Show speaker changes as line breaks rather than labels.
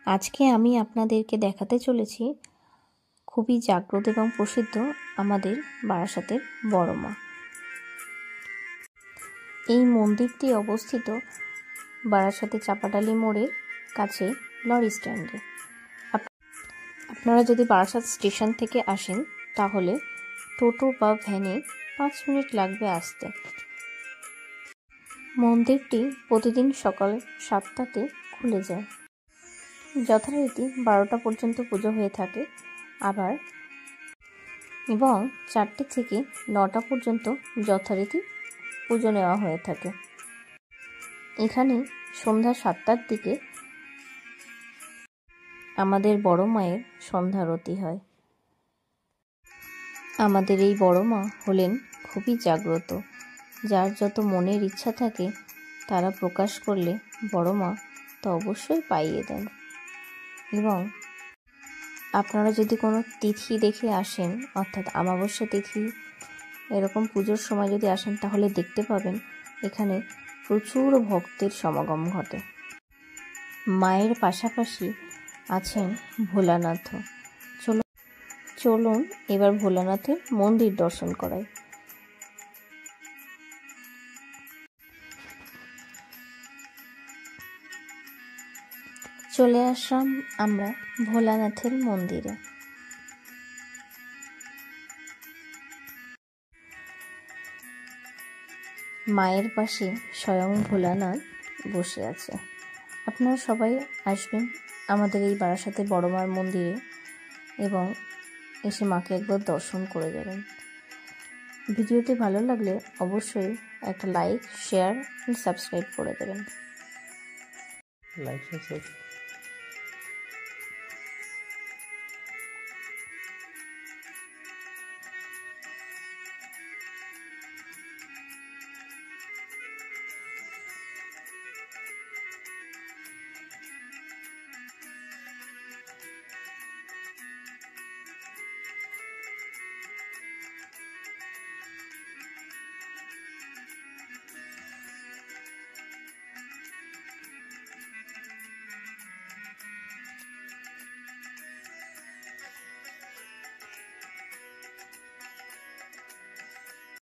আজকে আমি আপনাদেরকে দেখাতে চলেছি খুবই জাগ্রত এবং প্রসিদ্ধ আমাদের বারাসাতের বড় মা। এই মন্দিরটি অবস্থিত বারাসাতে চাপাডালি মোড়ের কাছে লরি স্ট্যান্ডে। আপনারা যদি বারাসাত স্টেশন থেকে আসেন তাহলে টোটো বা ভ্যানে 5 মিনিট লাগবে আসতে। মন্দিরটি প্রতিদিন সকাল 7টাতে খুলে যায়। যথারীতি 12টা পর্যন্ত পুজো হয়ে থাকে এবং 4টে থেকে 9টা পর্যন্ত যথারীতি পুজো নেওয়া হয়ে থাকে। এখানে সন্ধ্যা 7টার দিকে আমাদের বড় মায়ের সন্ধ্যারতি হয়। আমাদের এই বড় মা হলেন খুবই জাগ্রত। যার যত মনের ইচ্ছা থাকে তারা প্রকাশ করলে বড় মা তা অবশ্যই পাইয়ে দেন। এবং আপনারা যদি কোনো তিথি দেখে আসেন, অর্থাৎ অমাবস্যা তিথি এরকম পুজোর সময় যদি আসেন তাহলে দেখতে পাবেন এখানে প্রচুর ভক্তের সমাগম ঘটে। মায়ের পাশাপাশি আছেন ভোলানাথও। চলুন এবার ভোলানাথের মন্দির দর্শন করাই। চলে আসলাম আমরা ভোলানাথের মন্দিরে। মায়ের পাশে স্বয়ং ভোলানাথ বসে আছে। আপনারা সবাই আসবেন আমাদের এই বারাসাতে বড় মার মন্দিরে এবং এসে মাকে একবার দর্শন করে যাবেন। ভিডিওটি ভালো লাগলে অবশ্যই একটা লাইক, শেয়ার, সাবস্ক্রাইব করে দেবেন।